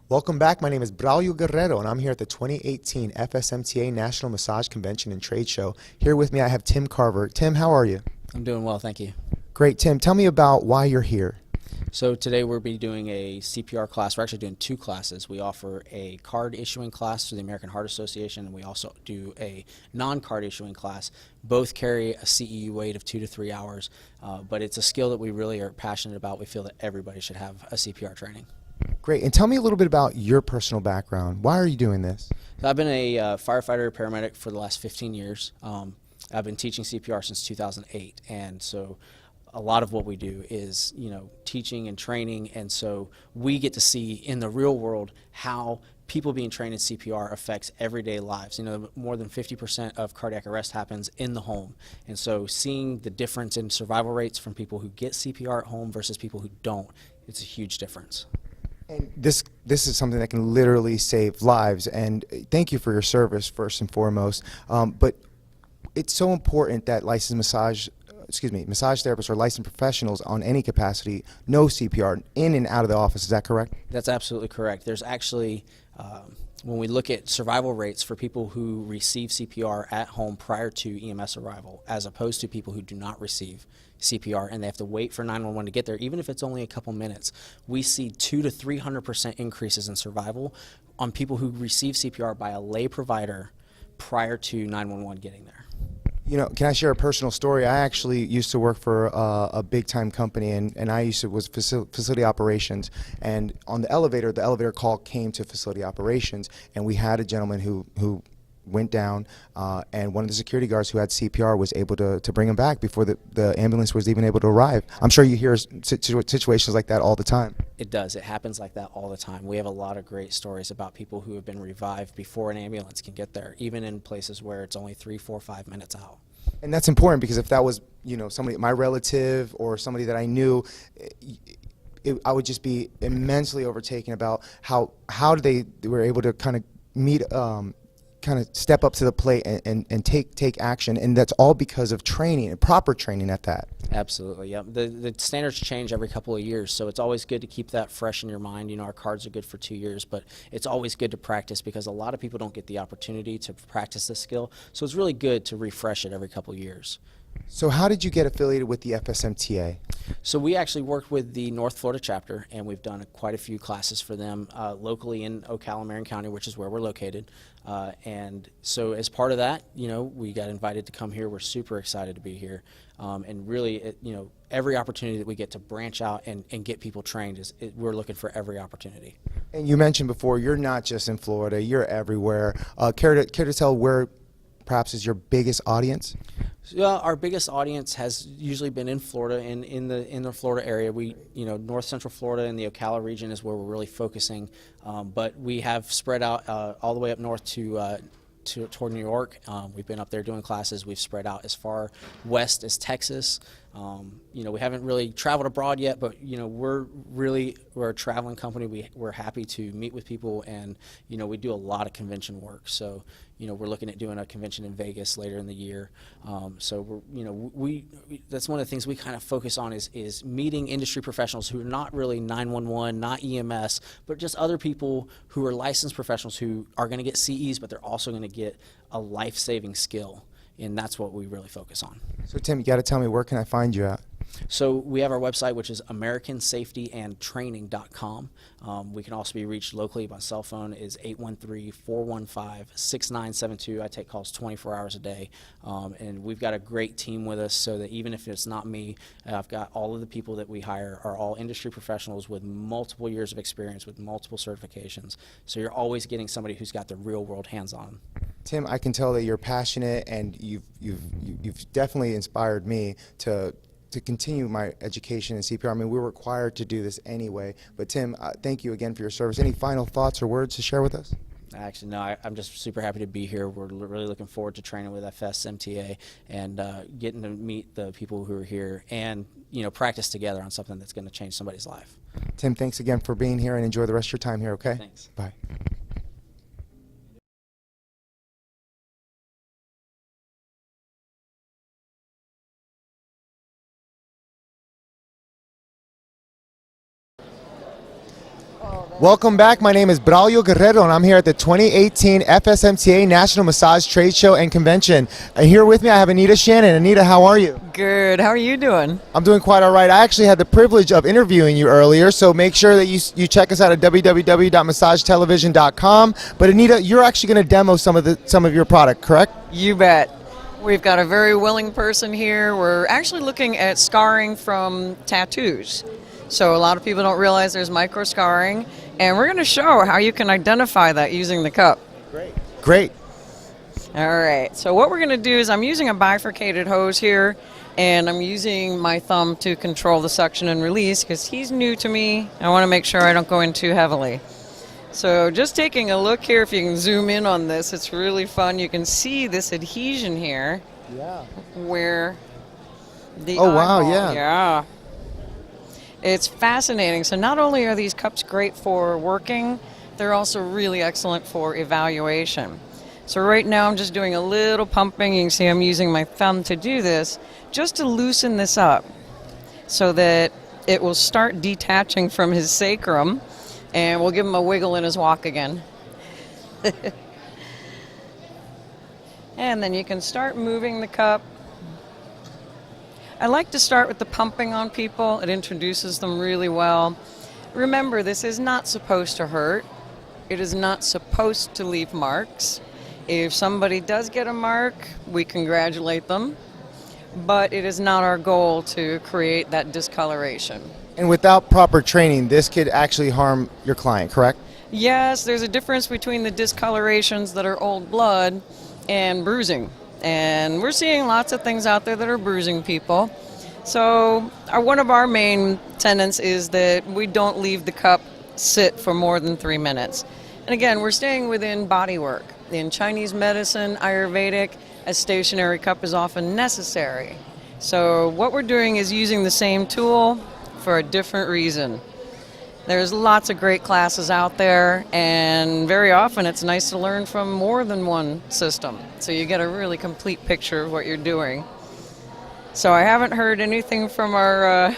Welcome back. My name is Braulio Guerrero, and I'm here at the 2018 FSMTA National Massage Convention and Trade Show. Here with me, I have Tim Carver. Tim, how are you? I'm doing well, thank you. Great. Tim, tell me about why you're here. So today we'll be doing a CPR class. We're actually doing two classes. We offer a card issuing class through the American Heart Association, and we also do a non-card issuing class. Both carry a CEU weight of 2 to 3 hours, but it's a skill that we really are passionate about. We feel that everybody should have a CPR training. Great. And tell me a little bit about your personal background. Why are you doing this? So I've been a firefighter paramedic for the last 15 years. I've been teaching CPR since 2008, and so a lot of what we do is, teaching and training, and so we get to see in the real world how people being trained in CPR affects everyday lives. More than 50% of cardiac arrest happens in the home, and so seeing the difference in survival rates from people who get CPR at home versus people who don't, it's a huge difference. And this is something that can literally save lives, and thank you for your service first and foremost. But it's so important that massage therapists or licensed professionals on any capacity know CPR in and out of the office. Is that correct? That's absolutely correct. There's actually, when we look at survival rates for people who receive CPR at home prior to EMS arrival, as opposed to people who do not receive CPR and they have to wait for 911 to get there, even if it's only a couple minutes, we see 200 to 300% increases in survival on people who receive CPR by a lay provider prior to 911 getting there. Can I share a personal story? I actually used to work for a big-time company, and I was facility operations. And on the elevator call came to facility operations, and we had a gentleman who went down, and one of the security guards who had CPR was able to bring him back before the ambulance was even able to arrive. I'm sure you hear situations like that all the time. It does. It happens like that all the time. We have a lot of great stories about people who have been revived before an ambulance can get there, even in places where it's only 3, 4, 5 minutes out. And that's important because if that was, somebody, my relative or somebody that I knew, I would just be immensely overtaken about how they were able to kind of meet, kind of step up to the plate and take action, and that's all because of training and proper training at that. Absolutely, yeah. The standards change every couple of years, so it's always good to keep that fresh in your mind. Our cards are good for 2 years, but it's always good to practice because a lot of people don't get the opportunity to practice this skill, so it's really good to refresh it every couple of years. So how did you get affiliated with the FSMTA? So we actually worked with the North Florida chapter, and we've done quite a few classes for them locally in Ocala, Marion County, which is where we're located. And so as part of that, we got invited to come here. We're super excited to be here. And really, every opportunity that we get to branch out and get people trained, we're looking for every opportunity. And you mentioned before, you're not just in Florida, you're everywhere. Care to tell where perhaps is your biggest audience? Our biggest audience has usually been in Florida, in the Florida area. North Central Florida and the Ocala region is where we're really focusing, but we have spread out all the way up north toward New York. We've been up there doing classes. We've spread out as far west as Texas. We haven't really traveled abroad yet, but we're a traveling company. We're happy to meet with people, and we do a lot of convention work. So we're looking at doing a convention in Vegas later in the year. So that's one of the things we kind of focus on is meeting industry professionals who are not really 911, not EMS, but just other people who are licensed professionals who are going to get CEs, but they're also going to get a life-saving skill. And that's what we really focus on. So Tim, you got to tell me, where can I find you at? So we have our website, which is americansafetyandtraining.com. We can also be reached locally. My cell phone is 813-415-6972. I take calls 24 hours a day. And we've got a great team with us so that even if it's not me, I've got all of the people that we hire are all industry professionals with multiple years of experience, with multiple certifications. So you're always getting somebody who's got the real world hands-on. Tim, I can tell that you're passionate, and you've definitely inspired me to continue my education in CPR. I mean, we're required to do this anyway. But Tim, thank you again for your service. Any final thoughts or words to share with us? Actually, no, I'm just super happy to be here. We're really looking forward to training with FSMTA and getting to meet the people who are here and, practice together on something that's going to change somebody's life. Tim, thanks again for being here, and enjoy the rest of your time here, okay? Thanks. Bye. Oh, Welcome back. My name is Braulio Guerrero, and I'm here at the 2018 FSMTA National Massage Trade Show and Convention. Here with me, I have Anita Shannon. Anita, how are you? Good. How are you doing? I'm doing quite all right. I actually had the privilege of interviewing you earlier, so make sure that you check us out at www.massagetelevision.com. But Anita, you're actually going to demo some of your product, correct? You bet. We've got a very willing person here. We're actually looking at scarring from tattoos. So a lot of people don't realize there's micro scarring, and we're going to show how you can identify that using the cup. Great. All right. So what we're going to do is I'm using a bifurcated hose here, and I'm using my thumb to control the suction and release because he's new to me. I want to make sure I don't go in too heavily. So just taking a look here, if you can zoom in on this, it's really fun. You can see this adhesion here. Yeah. Where the Oh, wow, eyeball- yeah. Yeah. It's fascinating. So not only are these cups great for working, they're also really excellent for evaluation. So right now I'm just doing a little pumping. You can see I'm using my thumb to do this just to loosen this up so that it will start detaching from his sacrum, and we'll give him a wiggle in his walk again. And then you can start moving the cup. I like to start with the pumping on people. It introduces them really well. Remember, this is not supposed to hurt. It is not supposed to leave marks. If somebody does get a mark, we congratulate them. But it is not our goal to create that discoloration. And without proper training, this could actually harm your client, correct? Yes, there's a difference between the discolorations that are old blood and bruising. And we're seeing lots of things out there that are bruising people. So one of our main tenets is that we don't leave the cup sit for more than 3 minutes. And again, we're staying within body work. In Chinese medicine, Ayurvedic, a stationary cup is often necessary. So what we're doing is using the same tool for a different reason. There's lots of great classes out there, and very often it's nice to learn from more than one system, so you get a really complete picture of what you're doing. So I haven't heard anything from our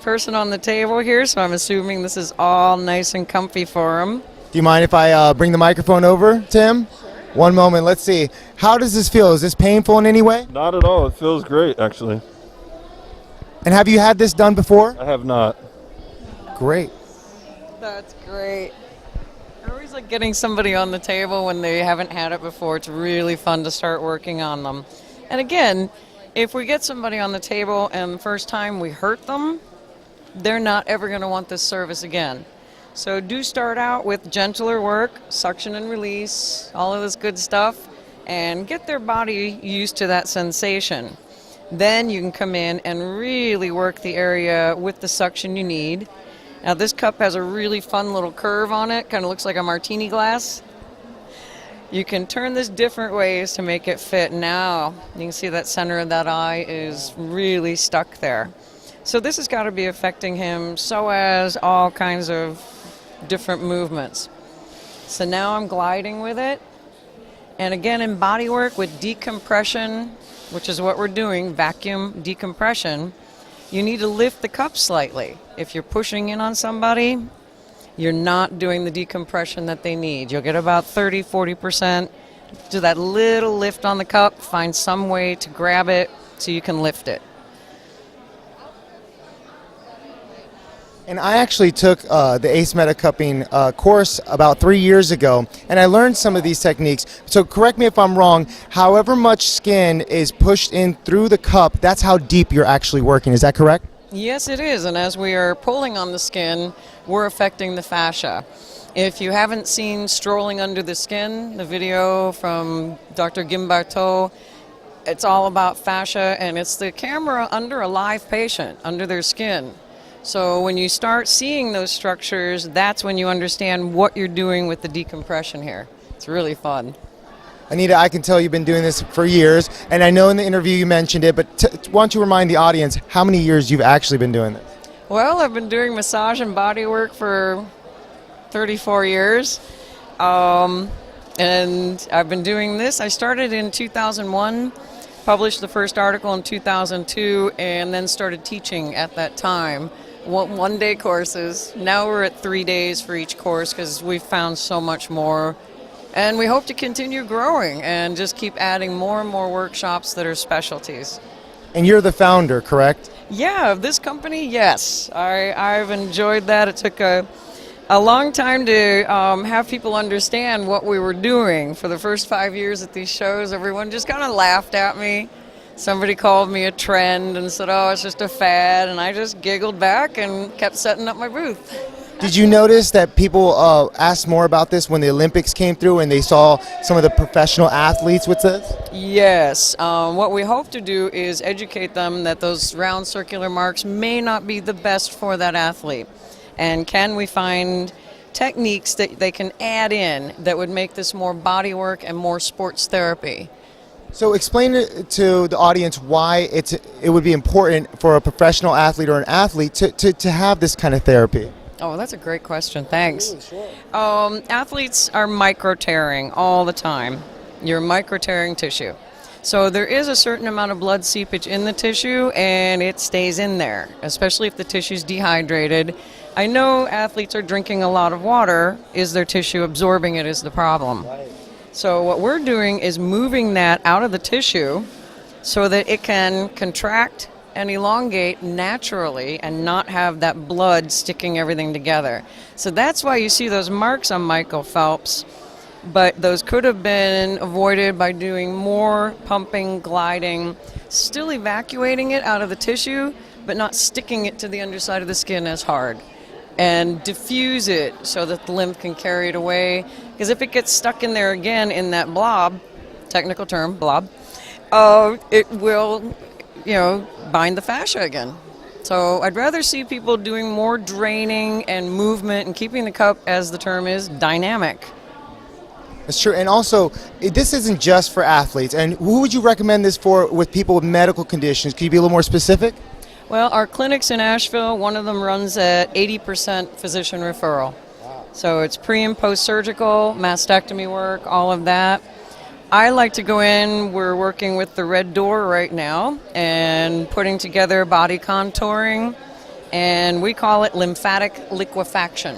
person on the table here, so I'm assuming this is all nice and comfy for him. Do you mind if I bring the microphone over to him? Sure. One moment, let's see. How does this feel? Is this painful in any way? Not at all. It feels great, actually. And have you had this done before? I have not. Great. That's great. I always like getting somebody on the table when they haven't had it before. It's really fun to start working on them. And again, if we get somebody on the table and the first time we hurt them, they're not ever going to want this service again. So do start out with gentler work, suction and release, all of this good stuff, and get their body used to that sensation. Then you can come in and really work the area with the suction you need. Now this cup has a really fun little curve on it, kind of looks like a martini glass. You can turn this different ways to make it fit. Now you can see that center of that eye is really stuck there. So this has got to be affecting him, so as all kinds of different movements. So now I'm gliding with it. And again, in body work with decompression, which is what we're doing, vacuum decompression, you need to lift the cup slightly. If you're pushing in on somebody, you're not doing the decompression that they need. You'll get about 30-40%. Do that little lift on the cup, find some way to grab it so you can lift it. And I actually took the Ace Meta Cupping course about 3 years ago, and I learned some of these techniques. So correct me if I'm wrong, however much skin is pushed in through the cup, that's how deep you're actually working. Is that correct? Yes, it is. And as we are pulling on the skin, we're affecting the fascia. If you haven't seen Strolling Under the Skin, the video from Dr. Gimbarteau, it's all about fascia, and it's the camera under a live patient, under their skin. So when you start seeing those structures, that's when you understand what you're doing with the decompression here. It's really fun. Anita, I can tell you've been doing this for years, and I know in the interview you mentioned it, but why don't you remind the audience how many years you've actually been doing this? Well, I've been doing massage and body work for 34 years, and I've been doing this. I started in 2001, published the first article in 2002, and then started teaching at that time. one-day courses. Now we're at 3 days for each course because we've found so much more. And we hope to continue growing and just keep adding more and more workshops that are specialties. And you're the founder, correct? Yeah, of this company, yes. I've enjoyed that. It took a long time to have people understand what we were doing. For the first 5 years at these shows, everyone just kind of laughed at me. Somebody called me a trend and said, oh, it's just a fad, and I just giggled back and kept setting up my booth. Did you notice that people asked more about this when the Olympics came through and they saw some of the professional athletes with this? Yes. What we hope to do is educate them that those round circular marks may not be the best for that athlete. And can we find techniques that they can add in that would make this more body work and more sports therapy? So explain to the audience why it would be important for a professional athlete or an athlete to have this kind of therapy. Oh, that's a great question. Thanks. Athletes are micro-tearing all the time. You're micro-tearing tissue. So there is a certain amount of blood seepage in the tissue, and it stays in there, especially if the tissue is dehydrated. I know athletes are drinking a lot of water. Is their tissue absorbing it is the problem. Right. So what we're doing is moving that out of the tissue so that it can contract and elongate naturally and not have that blood sticking everything together. So that's why you see those marks on Michael Phelps, but those could have been avoided by doing more pumping, gliding, still evacuating it out of the tissue, but not sticking it to the underside of the skin as hard. And diffuse it so that the lymph can carry it away. Because if it gets stuck in there again in that blob, technical term, blob, it will, bind the fascia again. So I'd rather see people doing more draining and movement and keeping the cup, as the term is, dynamic. That's true. And also, this isn't just for athletes. And who would you recommend this for with people with medical conditions? Can you be a little more specific? Well, our clinics in Asheville, one of them runs at 80% physician referral. Wow. So it's pre and post-surgical, mastectomy work, all of that. I like to go in, we're working with the Red Door right now and putting together body contouring, and we call it lymphatic liquefaction.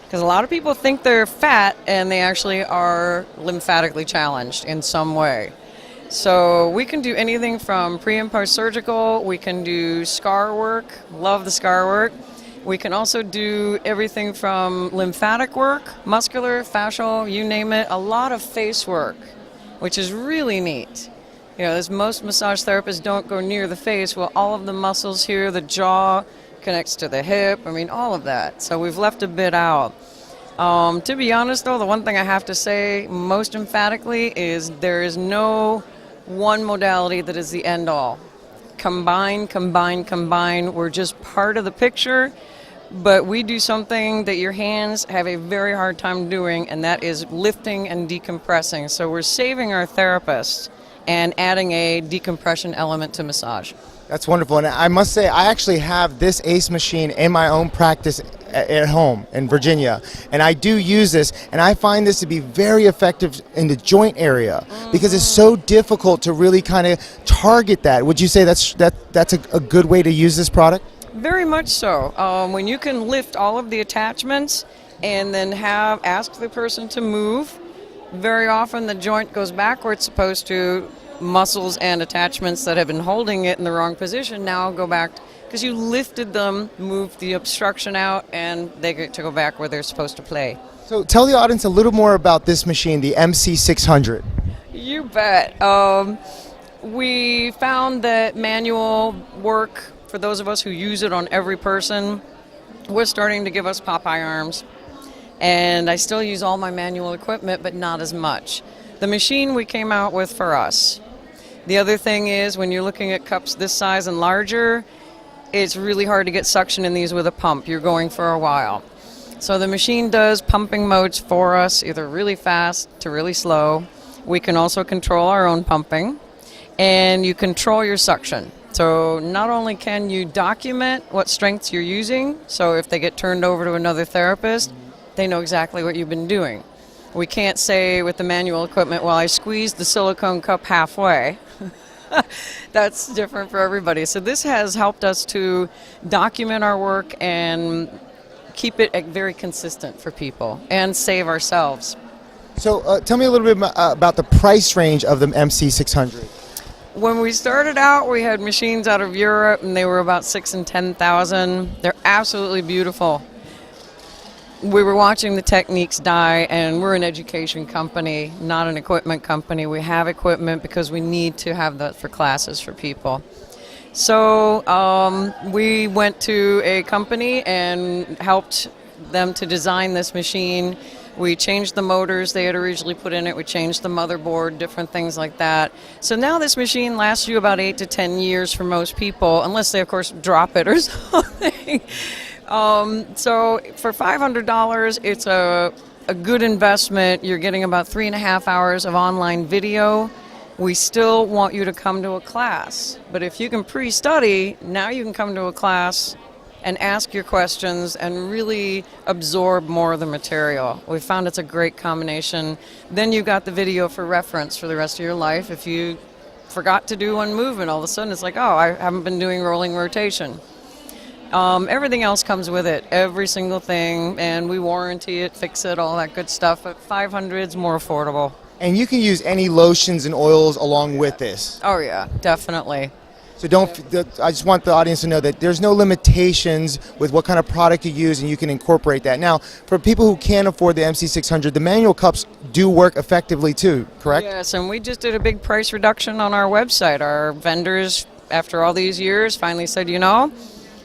Because a lot of people think they're fat and they actually are lymphatically challenged in some way. So we can do anything from pre and post surgical, we can do scar work, love the scar work. We can also do everything from lymphatic work, muscular, fascial, you name it, a lot of face work, which is really neat. As most massage therapists don't go near the face, well, all of the muscles here, the jaw connects to the hip, all of that. So we've left a bit out. To be honest, though, the one thing I have to say most emphatically is there is no one modality that is the end all. Combine, combine, combine. We're just part of the picture, but we do something that your hands have a very hard time doing, and that is lifting and decompressing. So we're saving our therapists and adding a decompression element to massage. That's wonderful. And I must say, I actually have this ACE machine in my own practice at home in Virginia. And I do use this, and I find this to be very effective in the joint area because it's so difficult to really kind of target that. Would you say that's a good way to use this product? Very much so. When you can lift all of the attachments and then ask the person to move, very often the joint goes back where it's supposed to. Muscles and attachments that have been holding it in the wrong position now go back because you lifted them, moved the obstruction out, and they get to go back where they're supposed to play. So tell the audience a little more about this machine, the MC600. You bet. We found that manual work, for those of us who use it on every person, was starting to give us Popeye arms. And I still use all my manual equipment, but not as much. The machine we came out with for us. The other thing is when you're looking at cups this size and larger, it's really hard to get suction in these with a pump. You're going for a while. So the machine does pumping modes for us, either really fast to really slow. We can also control our own pumping, and you control your suction. So not only can you document what strengths you're using, so if they get turned over to another therapist, they know exactly what you've been doing. We can't say with the manual equipment, well, I squeezed the silicone cup halfway. That's different for everybody. So this has helped us to document our work and keep it very consistent for people and save ourselves. So tell me a little bit about the price range of the MC600. When we started out, we had machines out of Europe, and they were about $6,000 and $10,000. They're absolutely beautiful. We were watching the techniques die, and we're an education company, not an equipment company. We have equipment because we need to have that for classes for people. So we went to a company and helped them to design this machine. We changed the motors they had originally put in it. We changed the motherboard, different things like that. So now this machine lasts you about 8 to 10 years for most people, unless they, of course, drop it or something. So for $500, it's a good investment. You're getting about 3.5 hours of online video. We still want you to come to a class. But if you can pre-study, now you can come to a class and ask your questions and really absorb more of the material. We found it's a great combination. Then you've got the video for reference for the rest of your life. If you forgot to do one movement, all of a sudden it's like, oh, I haven't been doing rolling rotation. Everything else comes with it, every single thing, and we warranty it, fix it, all that good stuff. But 500 is more affordable. And you can use any lotions and oils along with this. Oh yeah, definitely. So I just want the audience to know that there's no limitations with what kind of product you use, and you can incorporate that. Now, for people who can't afford the MC600, the manual cups do work effectively too, correct? Yes, and we just did a big price reduction on our website. Our vendors, after all these years, finally said, you know,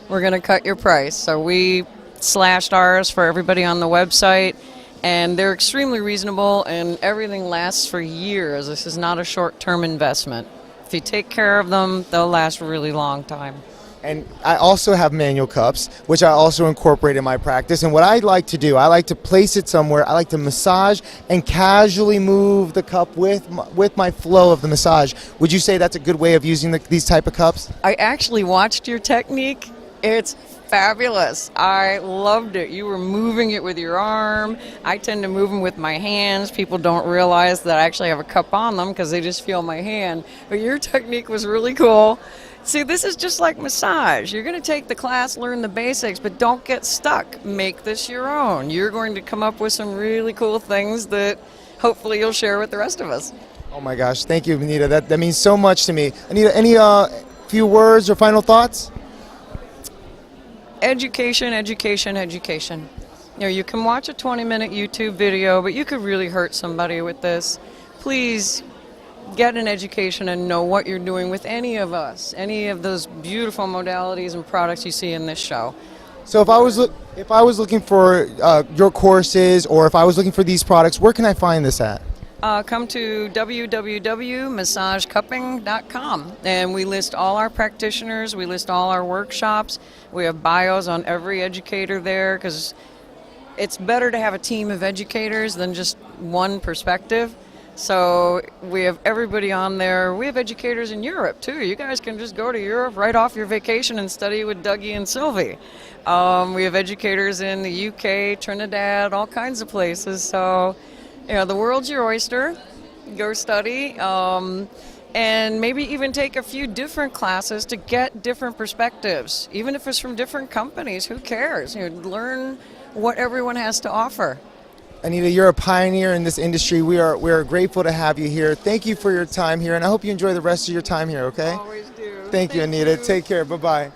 we're going to cut your price. So we slashed ours for everybody on the website, and they're extremely reasonable, and everything lasts for years. This is not a short-term investment. If you take care of them, they'll last a really long time. And I also have manual cups, which I also incorporate in my practice. And what I like to do, I like to place it somewhere. I like to massage and casually move the cup with my flow of the massage. Would you say that's a good way of using these type of cups? I actually watched your technique. It's fabulous. I loved it. You were moving it with your arm. I tend to move them with my hands. People don't realize that I actually have a cup on them because they just feel my hand. But your technique was really cool. See, this is just like massage. You're going to take the class, learn the basics, but don't get stuck. Make this your own. You're going to come up with some really cool things that hopefully you'll share with the rest of us. Oh my gosh, thank you, Anita. That means so much to me. Anita, any few words or final thoughts? Education, education, education. You know, you can watch a 20-minute YouTube video, but you could really hurt somebody with this. Please get an education and know what you're doing with any of us, any of those beautiful modalities and products you see in this show. So if I was looking for your courses, or if I was looking for these products, where can I find this at? Come to www.massagecupping.com, and we list all our practitioners, we list all our workshops. We have bios on every educator there, because it's better to have a team of educators than just one perspective. So we have everybody on there. We have educators in Europe too. You guys can just go to Europe right off your vacation and study with Dougie and Sylvie. We have educators in the UK, Trinidad, all kinds of places. So, you know, the world's your oyster. Go study, and maybe even take a few different classes to get different perspectives. Even if it's from different companies, who cares? You know, learn what everyone has to offer. Anita, you're a pioneer in this industry. We are grateful to have you here. Thank you for your time here, and I hope you enjoy the rest of your time here, okay? Always do. Thank you, Anita. Take care. Bye-bye.